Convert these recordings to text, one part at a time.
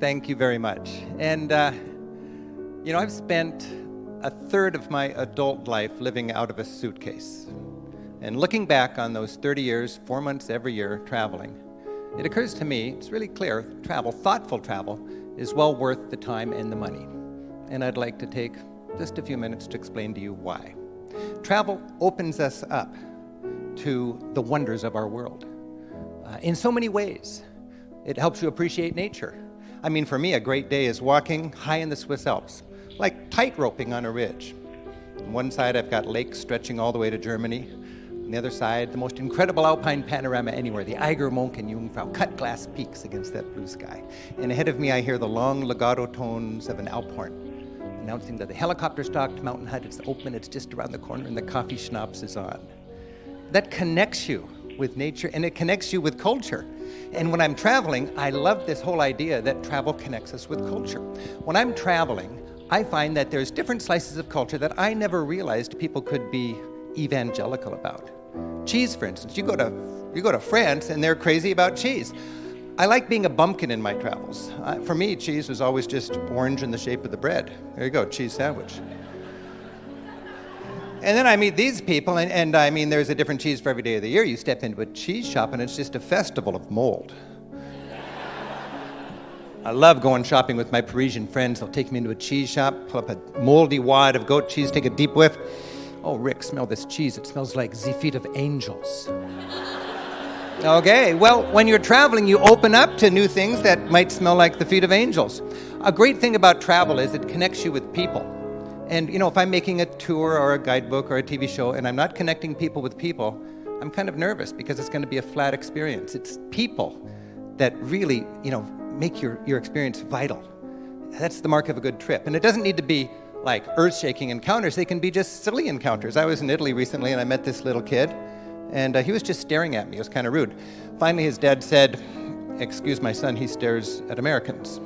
Thank you very much. And, I've spent a third of my adult life living out of a suitcase. And looking back on those 30 years, 4 months every year traveling, it occurs to me, it's really clear, thoughtful travel, is well worth the time and the money. And I'd like to take just a few minutes to explain to you why. Travel opens us up to the wonders of our world in so many ways. It helps you appreciate nature. I mean, for me, a great day is walking high in the Swiss Alps, like tight-roping on a ridge. On one side, I've got lakes stretching all the way to Germany. On the other side, the most incredible alpine panorama anywhere, the Eiger, Monk, and Jungfrau, cut-glass peaks against that blue sky. And ahead of me, I hear the long legato tones of an Alp horn, announcing that the helicopter-stalked mountain hut is open, it's just around the corner, and the coffee schnapps is on. That connects you with nature, and it connects you with culture. And when I'm traveling, I love this whole idea that travel connects us with culture. When I'm traveling, I find that there's different slices of culture that I never realized people could be evangelical about. Cheese, for instance. You go to France, and they're crazy about cheese. I like being a bumpkin in my travels. For me, cheese was always just orange in the shape of the bread. There you go, cheese sandwich. And then I meet these people, and I mean, there's a different cheese for every day of the year. You step into a cheese shop, and it's just a festival of mold. I love going shopping with my Parisian friends. They'll take me into a cheese shop, pull up a moldy wad of goat cheese, take a deep whiff. Oh, Rick, smell this cheese. It smells like the feet of angels. Okay, well, when you're traveling, you open up to new things that might smell like the feet of angels. A great thing about travel is it connects you with people. And, if I'm making a tour or a guidebook or a TV show and I'm not connecting people with people, I'm kind of nervous because it's going to be a flat experience. It's people that really, make your experience vital. That's the mark of a good trip. And it doesn't need to be like earth-shaking encounters. They can be just silly encounters. I was in Italy recently and I met this little kid, and he was just staring at me. It was kind of rude. Finally, his dad said, "Excuse my son, he stares at Americans."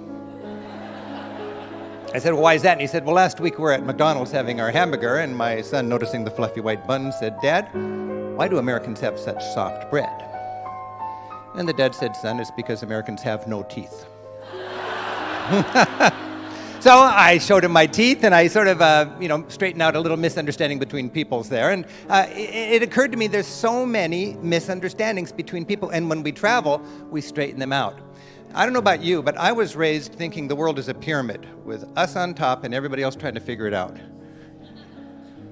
I said, "Well, why is that?" And he said, "Well, last week we were at McDonald's having our hamburger, and my son, noticing the fluffy white bun, said, 'Dad, why do Americans have such soft bread?' And the dad said, 'Son, it's because Americans have no teeth.'" So I showed him my teeth, and I sort of, straightened out a little misunderstanding between peoples there. And it occurred to me there's so many misunderstandings between people, and when we travel, we straighten them out. I don't know about you, but I was raised thinking the world is a pyramid with us on top and everybody else trying to figure it out.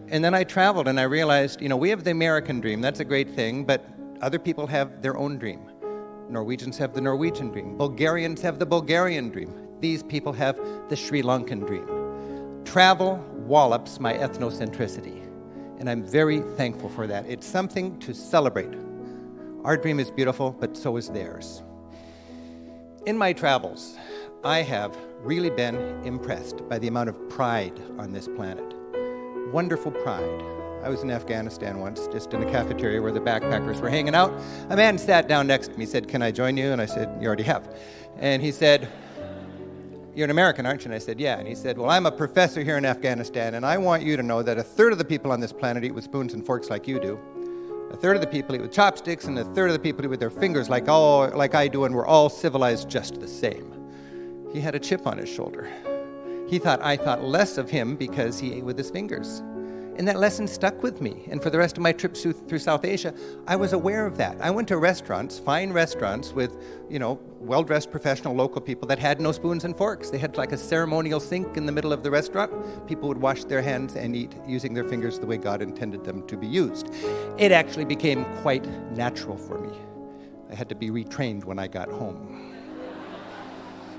And then I traveled and I realized, we have the American dream. That's a great thing, but other people have their own dream. Norwegians have the Norwegian dream. Bulgarians have the Bulgarian dream. These people have the Sri Lankan dream. Travel wallops my ethnocentricity, and I'm very thankful for that. It's something to celebrate. Our dream is beautiful, but so is theirs. In my travels, I have really been impressed by the amount of pride on this planet. Wonderful pride. I was in Afghanistan once, just in a cafeteria where the backpackers were hanging out. A man sat down next to me, said, "Can I join you?" And I said, "You already have." And he said, "You're an American, aren't you?" And I said, "Yeah." And he said, "Well, I'm a professor here in Afghanistan, and I want you to know that a third of the people on this planet eat with spoons and forks like you do. A third of the people eat with chopsticks, and a third of the people eat with their fingers like I do, and we're all civilized just the same." He had a chip on his shoulder. He thought I thought less of him because he ate with his fingers. And that lesson stuck with me. And for the rest of my trips through South Asia, I was aware of that. I went to restaurants, fine restaurants with, well-dressed professional local people that had no spoons and forks. They had like a ceremonial sink in the middle of the restaurant. People would wash their hands and eat using their fingers the way God intended them to be used. It actually became quite natural for me. I had to be retrained when I got home.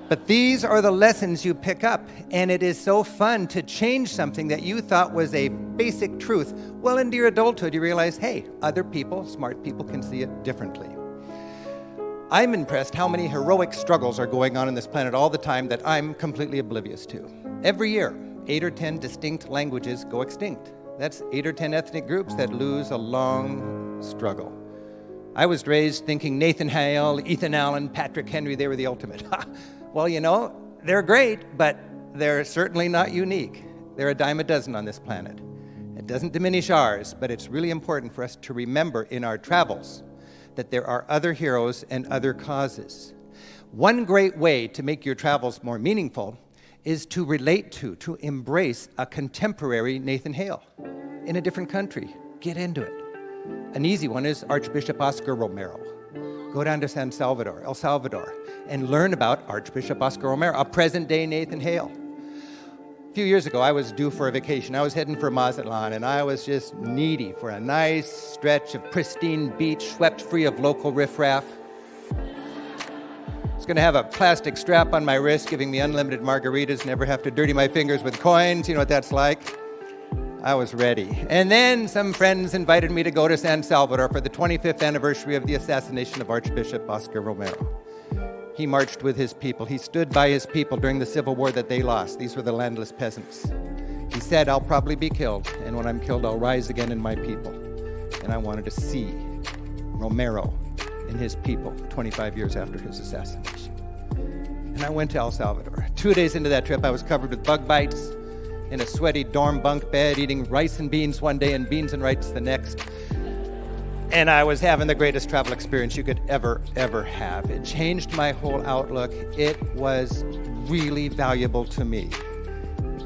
But these are the lessons you pick up, and it is so fun to change something that you thought was a basic truth. Well, into your adulthood, you realize, hey, other people, smart people, can see it differently. I'm impressed how many heroic struggles are going on this planet all the time that I'm completely oblivious to. Every year, 8 or 10 distinct languages go extinct. That's 8 or 10 ethnic groups that lose a long struggle. I was raised thinking Nathan Hale, Ethan Allen, Patrick Henry, they were the ultimate. Well, they're great, but they're certainly not unique. They're a dime a dozen on this planet. It doesn't diminish ours, but it's really important for us to remember in our travels that there are other heroes and other causes. One great way to make your travels more meaningful is to relate to embrace a contemporary Nathan Hale in a different country. Get into it. An easy one is Archbishop Oscar Romero. Go down to El Salvador, and learn about Archbishop Oscar Romero, a present-day Nathan Hale. A few years ago, I was due for a vacation. I was heading for Mazatlan, and I was just needy for a nice stretch of pristine beach, swept free of local riffraff. I was going to have a plastic strap on my wrist, giving me unlimited margaritas, never have to dirty my fingers with coins. You know what that's like? I was ready. And then some friends invited me to go to San Salvador for the 25th anniversary of the assassination of Archbishop Oscar Romero. He marched with his people. He stood by his people during the civil war that they lost. These were the landless peasants. He said, I'll probably be killed, and when I'm killed, I'll rise again in my people. And I wanted to see Romero and his people 25 years after his assassination. And I went to El Salvador. 2 days into that trip, I was covered with bug bites, in a sweaty dorm bunk bed, eating rice and beans one day and beans and rice the next. And I was having the greatest travel experience you could ever have. It changed my whole outlook. It was really valuable to me.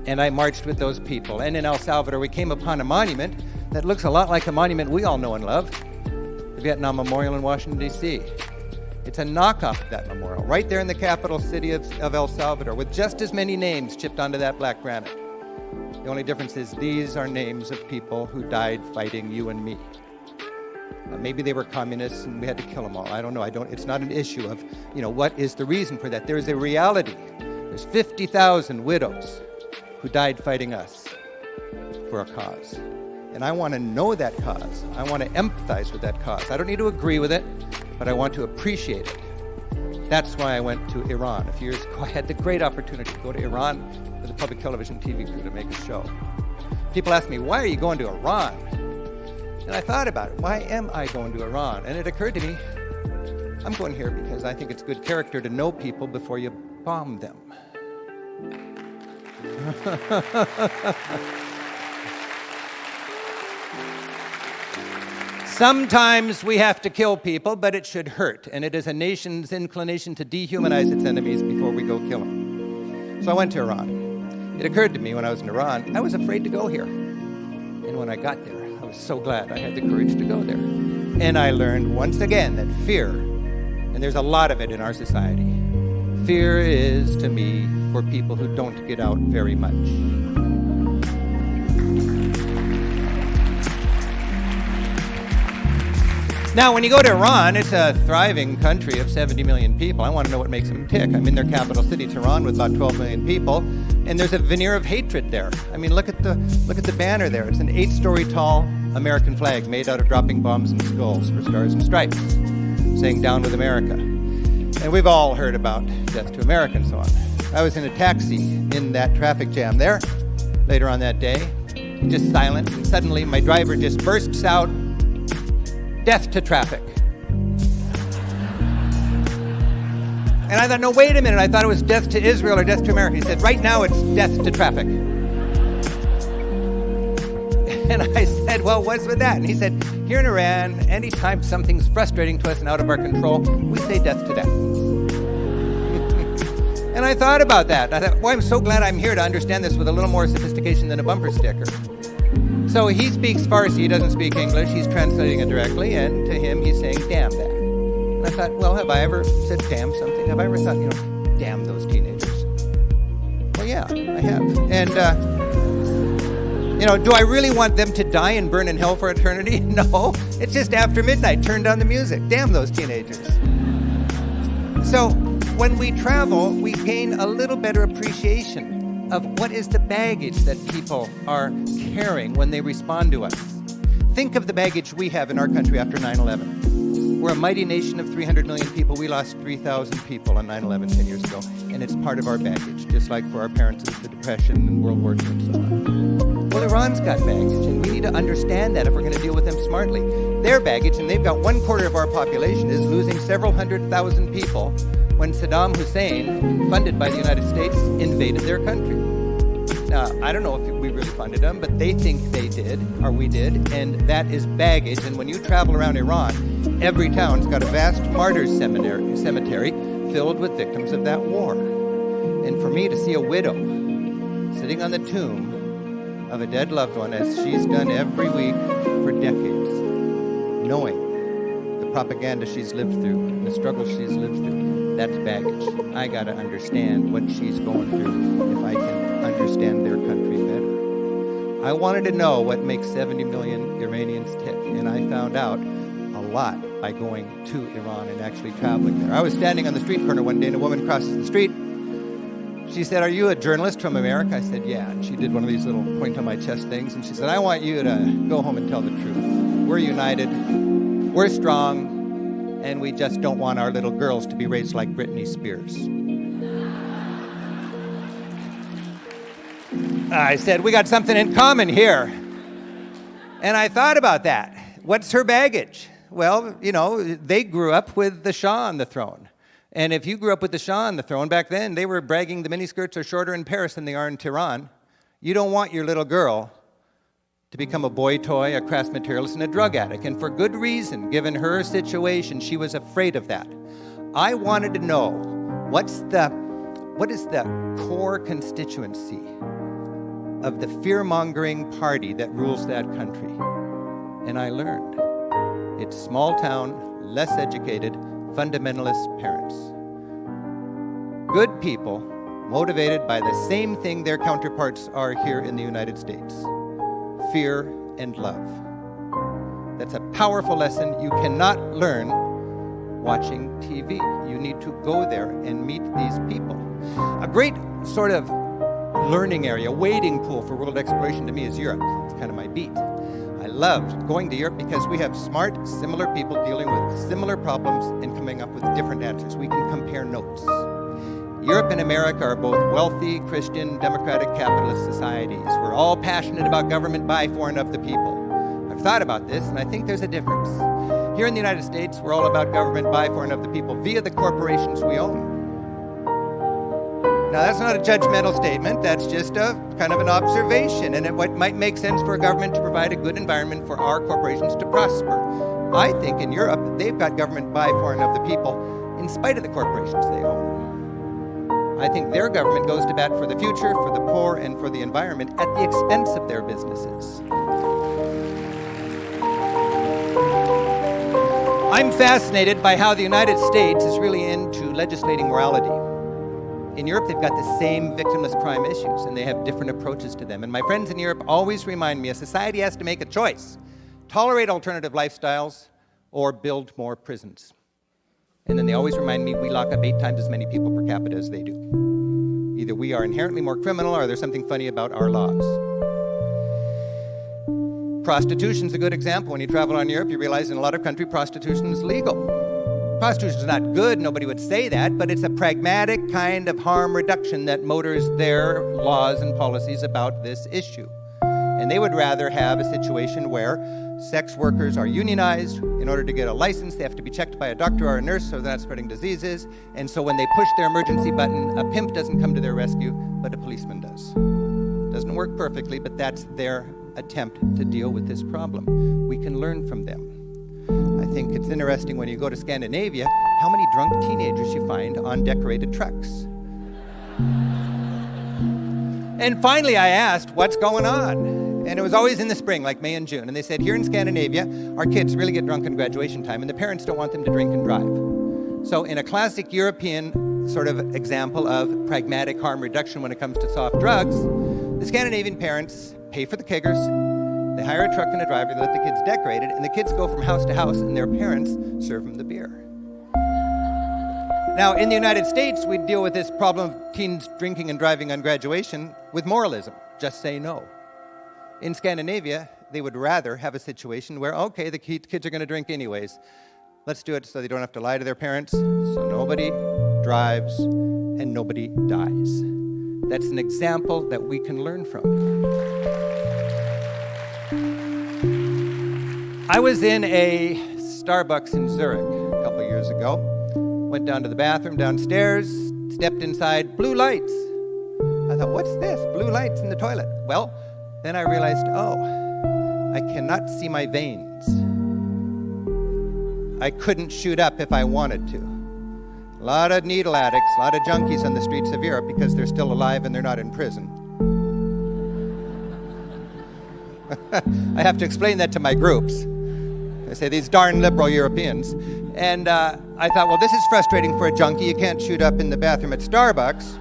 And I marched with those people. And in El Salvador, we came upon a monument that looks a lot like a monument we all know and love, the Vietnam Memorial in Washington, D.C. It's a knockoff of that memorial, right there in the capital city of El Salvador, with just as many names chipped onto that black granite. The only difference is these are names of people who died fighting you and me. Maybe they were communists and we had to kill them all. I don't know. It's not an issue of, what is the reason for that. There's a reality. There's 50,000 widows who died fighting us for a cause. And I want to know that cause. I want to empathize with that cause. I don't need to agree with it, but I want to appreciate it. That's why I went to Iran. A few years ago, I had the great opportunity to go to Iran with a public television TV crew to make a show. People ask me, why are you going to Iran? And I thought about it. Why am I going to Iran? And it occurred to me, I'm going here because I think it's good character to know people before you bomb them. Sometimes we have to kill people, but it should hurt. And it is a nation's inclination to dehumanize its enemies before we go kill them. So I went to Iran. It occurred to me when I was in Iran, I was afraid to go here. And when I got there, I was so glad I had the courage to go there. And I learned once again that fear, and there's a lot of it in our society, fear is, to me, for people who don't get out very much. Now, when you go to Iran, it's a thriving country of 70 million people. I want to know what makes them tick. I'm in their capital city, Tehran, with about 12 million people, and there's a veneer of hatred there. I mean, look at the banner there. It's an 8-story tall American flag made out of dropping bombs and skulls for stars and stripes, saying "Down with America." And we've all heard about death to America and so on. I was in a taxi in that traffic jam there later on that day, just silent, and suddenly my driver just bursts out, "Death to traffic." And I thought, no, wait a minute. I thought it was death to Israel or death to America. He said, right now it's death to traffic. And I said, well, what's with that? And he said, here in Iran, anytime something's frustrating to us and out of our control, we say death to that. And I thought about that. I thought, well, I'm so glad I'm here to understand this with a little more sophistication than a bumper sticker. So he speaks Farsi, he doesn't speak English, he's translating it directly, and to him he's saying, damn that. And I thought, well, have I ever said damn something? Have I ever thought, damn those teenagers? Well, yeah, I have. And, do I really want them to die and burn in hell for eternity? No, it's just after midnight, turn down the music. Damn those teenagers. So when we travel, we gain a little better appreciation of what is the baggage that people are carrying when they respond to us. Think of the baggage we have in our country after 9/11. We're a mighty nation of 300 million people. We lost 3,000 people on 9/11 10 years ago, and it's part of our baggage, just like for our parents it's the Depression and World War II and so on. Well, Iran's got baggage, and we need to understand that if we're going to deal with them smartly. Their baggage, and they've got 1/4 of our population, is losing several 100,000 people when Saddam Hussein, funded by the United States, invaded their country. Now, I don't know if we really funded them, but they think they did, or we did, and that is baggage. And when you travel around Iran, every town's got a vast martyrs cemetery filled with victims of that war. And for me to see a widow sitting on the tomb of a dead loved one, as she's done every week for decades, knowing the propaganda she's lived through and the struggle she's lived through, that's baggage. I got to understand what she's going through if I can understand their country better. I wanted to know what makes 70 million Iranians tick, and I found out a lot by going to Iran and actually traveling there. I was standing on the street corner one day, and a woman crosses the street. She said, "Are you a journalist from America?" I said, "Yeah." And she did one of these little point on my chest things, and she said, "I want you to go home and tell the truth. We're united, we're strong, and we just don't want our little girls to be raised like Britney Spears." I said, "We got something in common here." And I thought about that. What's her baggage? Well, they grew up with the Shah on the throne. And if you grew up with the Shah on the throne, back then they were bragging the miniskirts are shorter in Paris than they are in Tehran. You don't want your little girl to become a boy toy, a crass materialist, and a drug addict. And for good reason, given her situation, she was afraid of that. I wanted to know what is the core constituency of the fear-mongering party that rules that country. And I learned it's small town, less educated, fundamentalist parents. Good people motivated by the same thing their counterparts are here in the United States: fear and love. That's a powerful lesson you cannot learn watching TV. You need to go there and meet these people. A great sort of learning area, wading pool for world exploration to me is Europe. It's kind of my beat. I loved going to Europe because we have smart, similar people dealing with similar problems and coming up with different answers. We can compare notes. Europe and America are both wealthy, Christian, democratic, capitalist societies. We're all passionate about government by, for, and of the people. I've thought about this, and I think there's a difference. Here in the United States, we're all about government by, for, and of the people via the corporations we own. Now, that's not a judgmental statement. That's just a kind of an observation, and it might make sense for a government to provide a good environment for our corporations to prosper. I think in Europe, they've got government by, for, and of the people in spite of the corporations they own. I think their government goes to bat for the future, for the poor, and for the environment at the expense of their businesses. I'm fascinated by how the United States is really into legislating morality. In Europe, they've got the same victimless crime issues, and they have different approaches to them. And my friends in Europe always remind me a society has to make a choice: tolerate alternative lifestyles or build more prisons. And then they always remind me we lock up 8 times as many people per capita as they do. Either we are inherently more criminal or there's something funny about our laws. Prostitution's a good example. When you travel around Europe, you realize in a lot of countries, prostitution is legal. Prostitution is not good, nobody would say that, but it's a pragmatic kind of harm reduction that motors their laws and policies about this issue. And they would rather have a situation where sex workers are unionized. In order to get a license, they have to be checked by a doctor or a nurse so they're not spreading diseases. And so when they push their emergency button, a pimp doesn't come to their rescue, but a policeman does. Doesn't work perfectly, but that's their attempt to deal with this problem. We can learn from them. I think it's interesting when you go to Scandinavia, how many drunk teenagers you find on decorated trucks. And finally I asked, what's going on? And it was always in the spring, like May and June. And they said, here in Scandinavia, our kids really get drunk in graduation time, and the parents don't want them to drink and drive. So in a classic European sort of example of pragmatic harm reduction when it comes to soft drugs, the Scandinavian parents pay for the keggers, they hire a truck and a driver, they let the kids decorate it, and the kids go from house to house, and their parents serve them the beer. Now, in the United States, we deal with this problem of teens drinking and driving on graduation with moralism. Just say no. In Scandinavia, they would rather have a situation where, okay, the kids are going to drink anyways. Let's do it so they don't have to lie to their parents, so nobody drives and nobody dies. That's an example that we can learn from. I was in a Starbucks in Zurich a couple of years ago. Went down to the bathroom downstairs, stepped inside, blue lights. I thought, what's this? Blue lights in the toilet. Well, then I realized, I cannot see my veins. I couldn't shoot up if I wanted to. A lot of needle addicts, a lot of junkies on the streets of Europe because they're still alive and they're not in prison. I have to explain that to my groups. I say, these darn liberal Europeans. And I thought, well, this is frustrating for a junkie. You can't shoot up in the bathroom at Starbucks.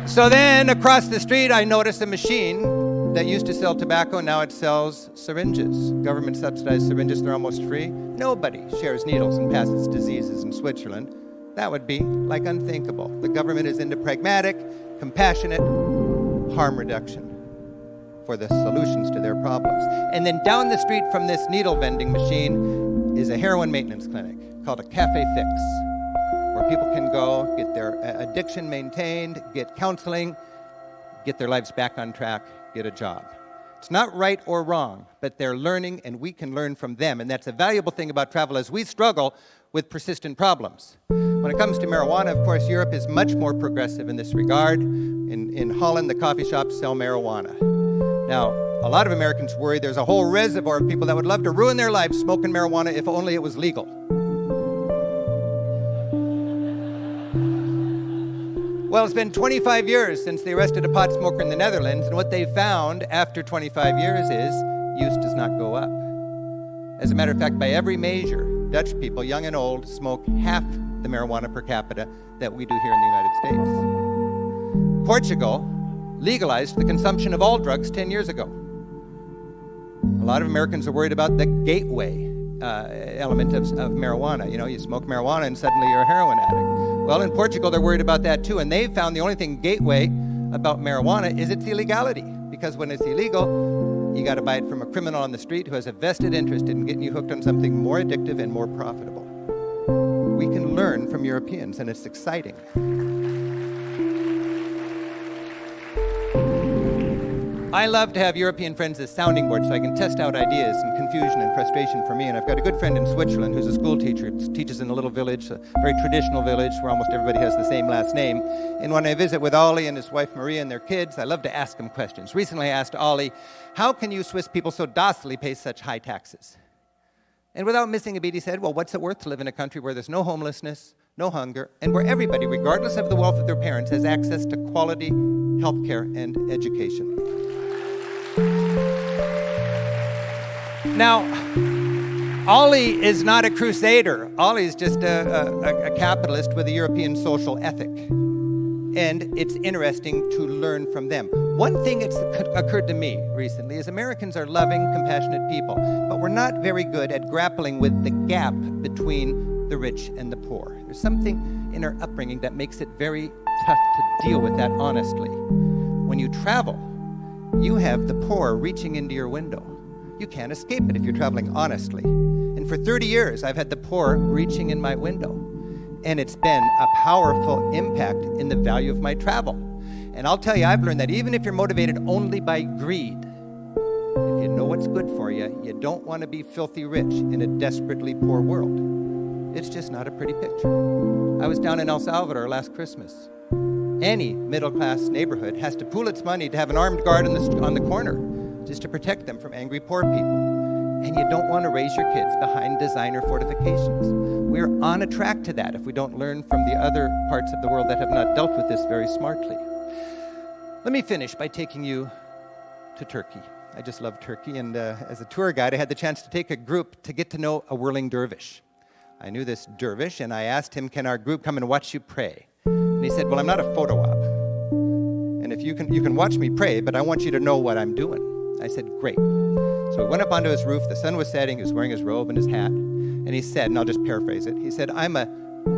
So then across the street, I noticed a machine that used to sell tobacco. Now it sells syringes, government-subsidized syringes. They're almost free. Nobody shares needles and passes diseases in Switzerland. That would be like unthinkable. The government is into pragmatic, compassionate harm reduction for the solutions to their problems. And then down the street from this needle vending machine is a heroin maintenance clinic called a Cafe Fix, where people can go, get their addiction maintained, get counseling, get their lives back on track, get a job. It's not right or wrong, but they're learning and we can learn from them. And that's a valuable thing about travel as we struggle with persistent problems. When it comes to marijuana, of course, Europe is much more progressive in this regard. In Holland, the coffee shops sell marijuana. Now, a lot of Americans worry there's a whole reservoir of people that would love to ruin their lives smoking marijuana if only it was legal. Well, it's been 25 years since they arrested a pot smoker in the Netherlands, and what they found after 25 years is use does not go up. As a matter of fact, by every measure, Dutch people, young and old, smoke half the marijuana per capita that we do here in the United States. Portugal legalized the consumption of all drugs 10 years ago. A lot of Americans are worried about the gateway element of marijuana. You know, you smoke marijuana and suddenly you're a heroin addict. Well, in Portugal, they're worried about that too, and they've found the only thing gateway about marijuana is its illegality, because when it's illegal, you got to buy it from a criminal on the street who has a vested interest in getting you hooked on something more addictive and more profitable. We can learn from Europeans, and it's exciting. I love to have European friends as sounding board so I can test out ideas and confusion and frustration for me. And I've got a good friend in Switzerland who's a school teacher, teaches in a little village, a very traditional village where almost everybody has the same last name. And when I visit with Ollie and his wife Maria and their kids, I love to ask them questions. Recently I asked Ollie, how can you Swiss people so docilely pay such high taxes? And without missing a beat, he said, well, what's it worth to live in a country where there's no homelessness, no hunger, and where everybody, regardless of the wealth of their parents, has access to quality healthcare and education? Now, Ollie is not a crusader. Ollie's just a capitalist with a European social ethic. And it's interesting to learn from them. One thing that's occurred to me recently is Americans are loving, compassionate people, but we're not very good at grappling with the gap between the rich and the poor. There's something in our upbringing that makes it very tough to deal with that honestly. When you travel, you have the poor reaching into your window. You can't escape it if you're traveling honestly. And for 30 years, I've had the poor reaching in my window. And it's been a powerful impact in the value of my travel. And I'll tell you, I've learned that even if you're motivated only by greed, if you know what's good for you, you don't want to be filthy rich in a desperately poor world. It's just not a pretty picture. I was down in El Salvador last Christmas. Any middle-class neighborhood has to pool its money to have an armed guard on the corner just to protect them from angry poor people. And you don't want to raise your kids behind designer fortifications. We're on a track to that if we don't learn from the other parts of the world that have not dealt with this very smartly. Let me finish by taking you to Turkey. I just love Turkey, and as a tour guide, I had the chance to take a group to get to know a whirling dervish. I knew this dervish, and I asked him, can our group come and watch you pray? And he said, well, I'm not a photo op. And if you can watch me pray, but I want you to know what I'm doing. I said, great. So we went up onto his roof. The sun was setting. He was wearing his robe and his hat. And he said, and I'll just paraphrase it, he said, I'm a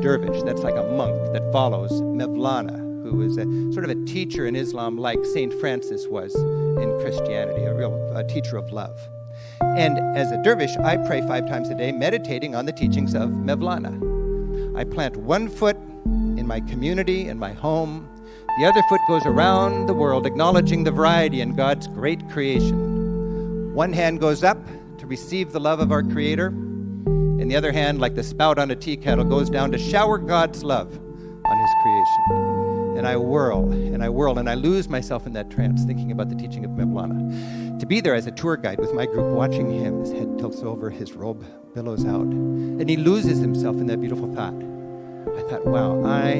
dervish. That's like a monk that follows Mevlana, who is a sort of a teacher in Islam like St. Francis was in Christianity, a teacher of love. And as a dervish, I pray 5 times a day, meditating on the teachings of Mevlana. I plant one foot in my community, in my home. The other foot goes around the world, acknowledging the variety in God's great creation. One hand goes up to receive the love of our Creator, and the other hand, like the spout on a tea kettle, goes down to shower God's love on His creation. And I whirl, and I lose myself in that trance, thinking about the teaching of Mevlana. To be there as a tour guide with my group, watching him, his head tilts over, his robe billows out, and he loses himself in that beautiful thought. I thought, wow, I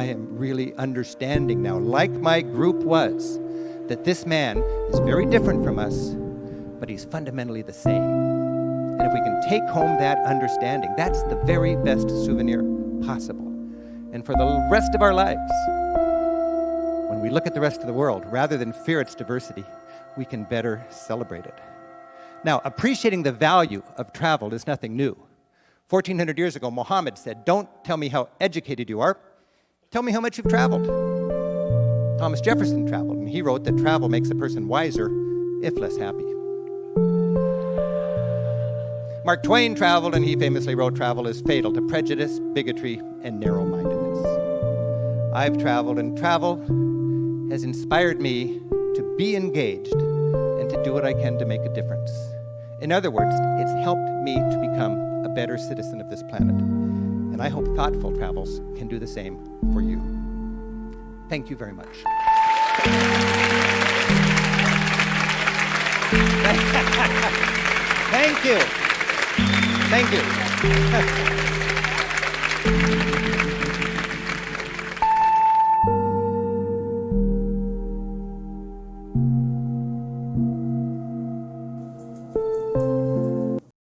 am really understanding now, like my group was, that this man is very different from us, but he's fundamentally the same. And if we can take home that understanding, that's the very best souvenir possible. And for the rest of our lives, when we look at the rest of the world, rather than fear its diversity, we can better celebrate it. Now, appreciating the value of travel is nothing new. 1,400 years ago, Muhammad said, "Don't tell me how educated you are, tell me how much you've traveled." Thomas Jefferson traveled, and he wrote that travel makes a person wiser, if less happy. Mark Twain traveled, and he famously wrote, "Travel is fatal to prejudice, bigotry, and narrow-mindedness." I've traveled, and travel has inspired me to be engaged and to do what I can to make a difference. In other words, it's helped me to become a better citizen of this planet. And I hope thoughtful travels can do the same for you. Thank you very much. Thank you. Thank you.